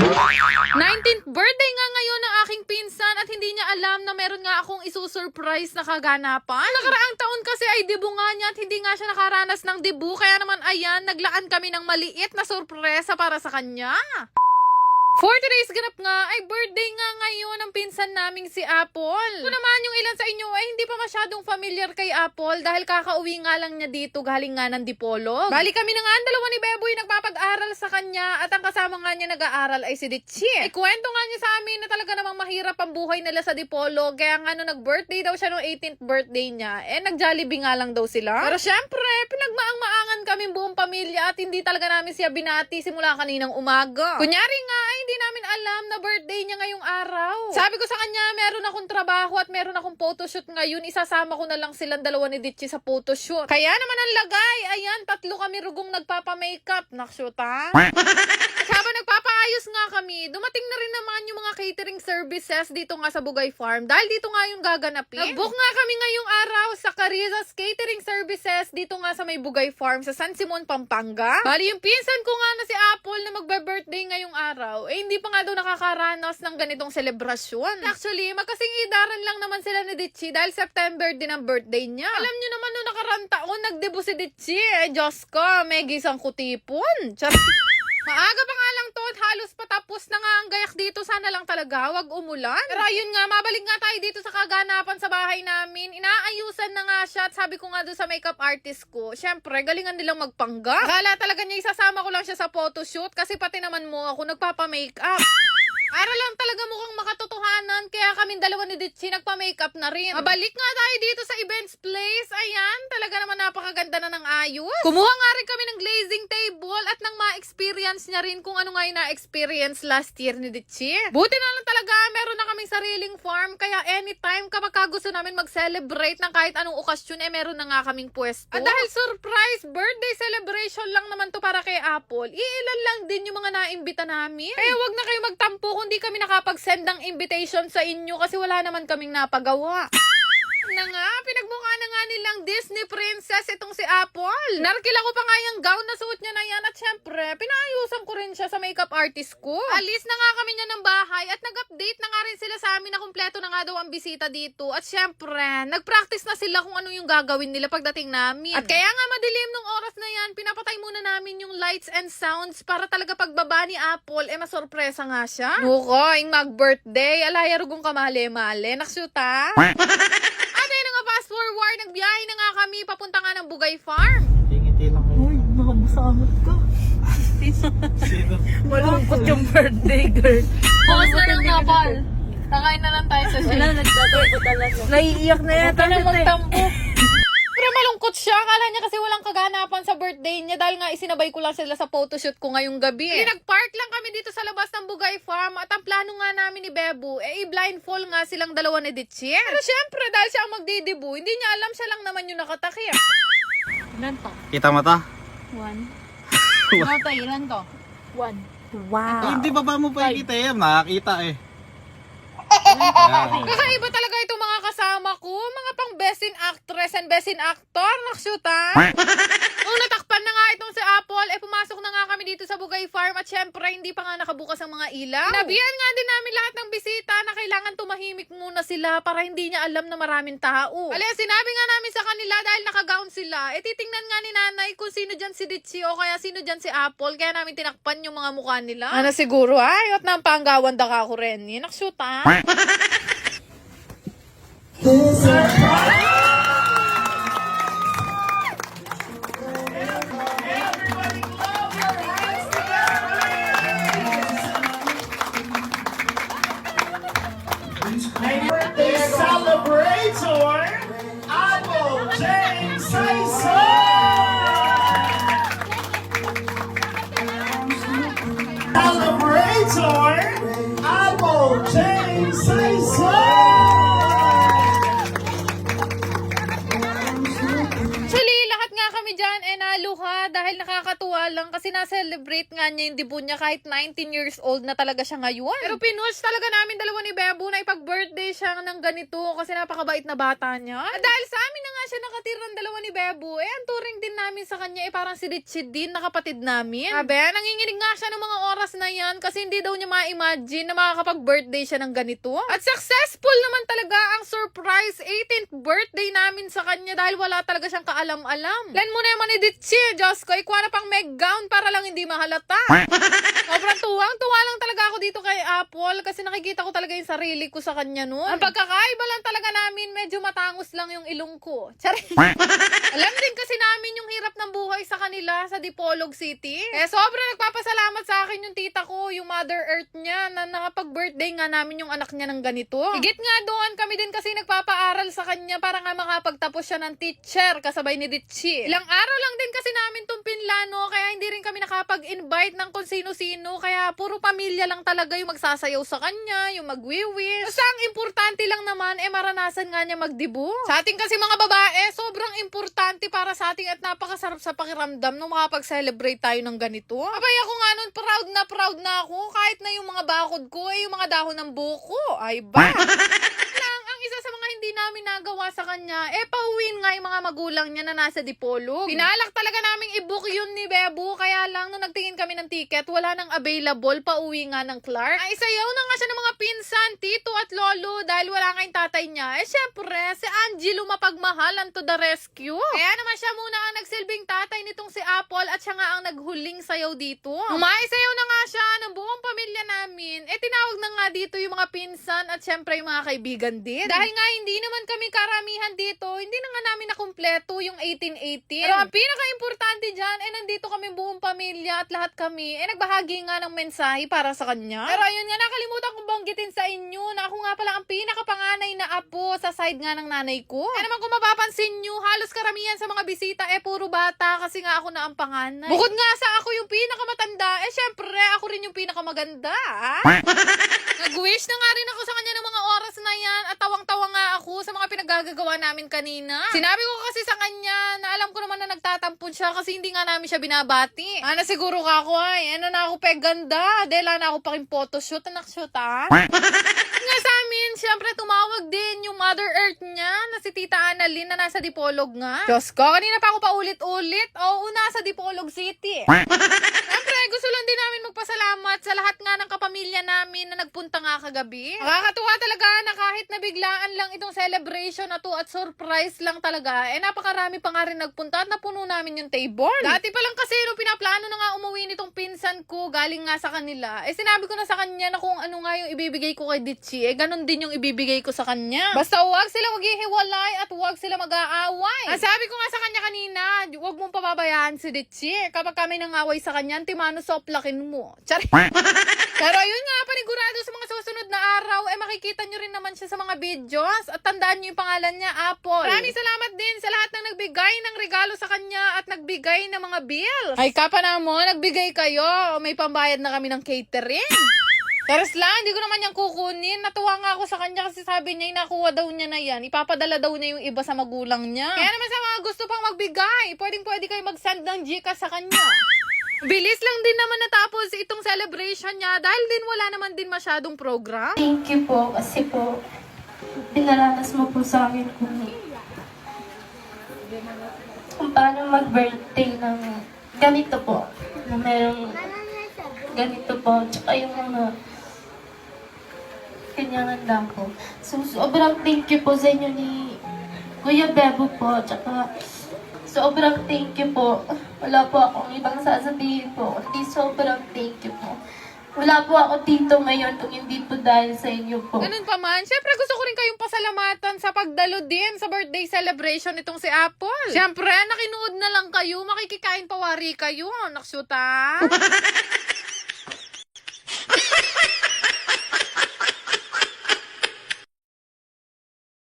19th birthday nga ngayon ng aking pinsan at hindi niya alam na meron nga akong isusurprise na kaganapan. Nakaraang taon kasi ay dibu nga niya at hindi nga siya nakaranas ng dibu, kaya naman ayan, naglaan kami ng maliit na sorpresa para sa kanya. For today's ganap nga ay birthday nga ngayon ng pinsan naming si Apple. Kung naman yung ilan sa inyo ay hindi pa masyadong familiar kay Apple dahil kakauwi nga lang niya dito galing nga ng Dipolog. Bali kami na nga ang dalawa ni Beboy nagpapag-aral sa kanya at ang kasama nga niya nag-aaral ay si Ditchi. Kwento nga niya sa amin na talaga namang mahirap ang buhay nila sa Dipolog, kaya nga nung nag-birthday daw siya noong 18th birthday niya, nag-Jollibee nga lang daw sila. Pero syempre, pinagmaang-maangan kami buong pamilya at hindi talaga namin siya binati simula kaninang umaga. Kunyari nga ay hindi namin alam na birthday niya ngayong araw. Sabi ko sa kanya, meron akong trabaho at meron akong photoshoot ngayon. Isasama ko na lang silang dalawa ni Ditchi sa photoshoot. Kaya naman ang lagay, ayan, 3 kami rugong nagpapa-makeup. Nakshoot ha? Habang nagpapaayos nga kami, dumating na rin naman yung mga catering services dito nga sa Bugay Farm. Dahil dito nga yung gaganapin. Nag-book nga kami ngayong araw sa Cariza's Catering Services dito nga sa may Bugay Farm sa San Simon, Pampanga. Bali yung pinsan ko nga na si Apple na magbe-birthday ngayong araw, hindi pa nga daw nakakaranas ng ganitong selebrasyon. Actually, magkasing idaran lang naman sila ni Ditchi dahil September din ang birthday niya. Alam nyo naman nung nakarang taon, nagdebo si Ditchi. Diyos ko, may gisang kutipon. Maaga pa nga lang to at halos patapos na nga ang gayak dito. Sana lang talaga, wag umulan. Pero ayun nga, mabalik nga tayo dito sa kaganapan sa bahay namin. Inaayusan na nga siya at sabi ko nga doon sa makeup artist ko, syempre, galingan nilang magpangga. Akala talaga niya isasama ko lang siya sa photoshoot kasi pati naman mo ako nagpapa-makeup. Para lang talaga mukhang makatotohanan, kaya kaming dalawa ni Ditchi nagpa-makeup na rin. Mabalik nga tayo dito sa events place. Ayan, talaga naman napakaganda na ng ayos. Kumuha nga rin kami ng glazing table at nang ma-experience niya rin kung ano nga yung na-experience last year ni Ditchi. Buti na lang talaga, meron na kaming sariling farm, kaya anytime kapag gusto namin mag-celebrate ng kahit anong okasyon, meron na nga kaming pwesto. At dahil surprise birthday celebration lang naman to para kay Apple, iilan lang din yung mga naimbita namin. Kaya wag na kayo magtampo kung di kami nakapag-send ng invitation sa inyo kasi wala naman kaming napagawa. Na nga, pinagmukha na nga nilang Disney princess itong si Apple. Narkila ko pa nga yung gown na suot niya na yan at syempre, pinaayusan ko rin siya sa makeup artist ko. Alis na nga kami niya ng bahay at nag-update na nga rin sila sa amin na kumpleto na nga daw ang bisita dito. At syempre, nag-practice na sila kung ano yung gagawin nila pagdating namin. At kaya nga madilim nung oras na yan, pinapatay muna namin yung lights and sounds para talaga pagbaba ni Apple, masorpresa nga siya. Nuko, yung mag-birthday, alaya rugong kamali-mali. Naksyuta? Fast forward, nagbiyahe na nga kami, papunta nga ng Bugay Farm. Tingiti lang kayo. Uy, nakabusangot ka. Sino? Malungkot yung birthday, girl. Bukas na lang nga, Paul. Takain na lang tayo sa gym. Wala, nagtatampo talaga. Naiiyak na yata. Huwag ka na magtampo. Pero malungkot siya. Akala niya kasi walang kaganapan sa birthday niya dahil nga isinabay ko lang sila sa photoshoot ko ngayong gabi. Nag-park lang kami dito sa labas ng Bugay Farm at ang plano nga namin ni Bebu, i-blindfold nga silang dalawa ni Ditchi. Pero syempre, dahil siya ang magdidibu, hindi niya alam siya lang naman yung nakatakip. Ilan to? Kita mo to? 1. Ano to? Ilan to? 1. Wow. Hindi ba mo pa ikita yan? Nakakita eh. Kakaiba talaga itong mga kasama ko. Mga pang best in actress and best in actor. Nakshoot ha? Nung natakpan na nga itong si Apple, pumasok na nga kami dito sa Bugay Farm at syempre hindi pa nga nakabukas ang mga ilaw. Nabiyan nga din namin lahat ng bisita na kailangan tumahimik muna sila para hindi niya alam na maraming tao. Kaya sinabi nga namin sa kanila dahil nakagown sila, titingnan nga ni nanay kung sino dyan si Ditchi o kaya sino dyan si Apple. Kaya namin tinakpan yung mga mukha nila. Ano siguro ay, at nang panggawan da ka ko rin. Nakshoot ha? Birthday celebrator, Apple James Celebrator, Apple James nakakatuwa lang kasi na-celebrate nga niya yung debut niya kahit 19 years old na talaga siya ngayon. Pero pinush talaga namin dalawa ni Bebo na ipag-birthday siya ng ganito kasi napakabait na bata niya. At dahil sa amin na nga siya nakatirang dalawa ni Bebo, ang turing din namin sa kanya parang si Richie din na kapatid namin. Sabi, nanginginig nga siya ng mga oras na yan kasi hindi daw niya ma-imagine na makakapag-birthday siya ng ganito. At successful naman talaga ang surprise 18th birthday namin sa kanya dahil wala talaga siyang kaalam-alam. Lan mo naman ni Richie, Diyos ko, ikuha na pang meg gown para lang hindi mahalata. Sobrang tuwang-tuwa lang talaga ako dito kay Apple kasi nakikita ko talaga yung sarili ko sa kanya noon. Ang pagkakaiba lang talaga namin, medyo matangos lang yung ilong ko. Charing. Alam din kasi namin yung hirap ng buhay sa kanila sa Dipolog City. Sobrang nagpapasalamat sa akin yung tita ko, yung Mother Earth niya, na nakapag-birthday nga namin yung anak niya ng ganito. Higit nga doon, kami din kasi nagpapaaral sa kanya para nga makapagtapos siya ng teacher kasabay ni Richie. Ilang araw lang din kasi namin tong pinlano, kaya hindi rin kami nakapag-invite ng kung sino-sino, kaya puro pamilya lang talaga yung magsasayaw sa kanya, yung magwiwish. Basta ang importante lang naman, maranasan nga niya magdibu. Sa ating kasi mga babae, sobrang importante para sa ating at napakasarap sa pakiramdam nung makapag-celebrate tayo ng ganito. Abay ako nga nun, proud na ako, kahit na yung mga bakod ko, yung mga dahon ng buko. Ay ba? Ang isa sa mga hindi namin nagawa sa kanya, pauwiin nga yung mga magulang niya na nasa Dipolog. Pinalak talaga naming i-book yun ni Bebo, kaya lang nung nagtingin kami ng ticket, wala nang available, pauwi nga ng Clark. Ay, sayaw na nga siya ng mga pinsan, tito at lolo, dahil wala nga yung tatay niya. Syempre, si Angelo mapagmahalan to the rescue. Kaya naman siya muna ang nagsilbing tatay nitong si Apple at siya nga ang naghuling sayaw dito. Umaisayaw na nga siya ng buong pamilya namin. Tinawag na nga dito yung mga pinsan at syempre yung mga kaibigan din. Dahil nga hindi naman kami karamihan dito, hindi na nga namin nakumpleto yung 1818. Pero ang pinaka-importante dyan, nandito kami buong pamilya at lahat kami, nagbahagi nga ng mensahe para sa kanya. Pero ayun nga, nakalimutan kong banggitin sa inyo na ako nga pala ang pinakapanganay na apo sa side nga ng nanay ko. Kaya naman kung mapapansin nyo, halos karamihan sa mga bisita, puro bata kasi nga ako na ang panganay. Bukod nga sa ako yung pinakamatanda, syempre ako rin yung pinakamaganda. Nag-wish na nga rin ako sa kanya ng mga oras na yan at tawang-tawa nga ako sa mga pinagagagawa namin kanina. Sinabi ko kasi sa kanya na alam ko naman na nagtatampon siya kasi hindi nga namin siya binabati. Siguro ka ako na ako ganda. Dela na ako paking photoshoot, anak-shoot nga sa amin, syempre tumawag din yung Mother Earth niya na si Tita Annalyn na nasa Dipolog nga. Diyos ko, kanina pa ako paulit-ulit. Oo, nasa Dipolog City. Syempre, gusto lang din namin magpasalamat sa lahat nga ng kapamilya namin na nagpunta nga kagabi. Nakakatuwa talaga na kahit nabiglaan lang itong celebration na to at surprise lang talaga, napakarami pa nga rin nagpunta at napuno namin yung table. Dati pa lang kasi nung pinaplano na nga umuwi nitong pinsan ko galing nga sa kanila, sinabi ko na sa kanya na kung ano nga yung ibibigay ko kay Ditchie, ganun din yung ibibigay ko sa kanya. Basta huwag sila maghihiwalay at huwag sila mag-aaway. Sabi ko nga sa kanya kanina, huwag mong pababayaan si Ditchie. Kapag kami nangaway sa kanya, timano soplakin mo. Chari. Pero ayun nga, panigurado sa mga susunod na araw, makikita nyo rin naman siya sa mga videos at tandaan nyo yung pangalan niya, Apple. Maraming salamat din sa lahat ng nagbigay ng regalo sa kanya at nagbigay ng mga bills. Ay kapana mo, nagbigay kayo. May pambayad na kami ng catering. Teres lang, hindi ko naman yan kukunin. Natuwa nga ako sa kanya kasi sabi niya, nakuha daw niya na yan. Ipapadala daw niya yung iba sa magulang niya. Kaya naman sa mga gusto pang magbigay, pwede kayo mag-send ng Gcash sa kanya. Bilis lang din naman natapos itong celebration niya dahil din wala naman din masyadong program. Thank you po kasi po pinaranas mo po sa akin kung paano mag-birthday ng ganito po. Na merong ganito po. Tsaka yung mga kanyang handa po. So, sobrang thank you po sa inyo ni Kuya Bebo po. Tsaka sobrang thank you po. Wala po akong ibang sasabihin po. Hindi sobrang thank you po. Wala po ako dito ngayon kung hindi po dahil sa inyo po. Ganun pa man, syempre gusto ko rin kayong pasalamatan sa pagdalo din sa birthday celebration nitong si Apple. Syempre, nakinuod na lang kayo, makikikain pawari kayo. Naksyuta.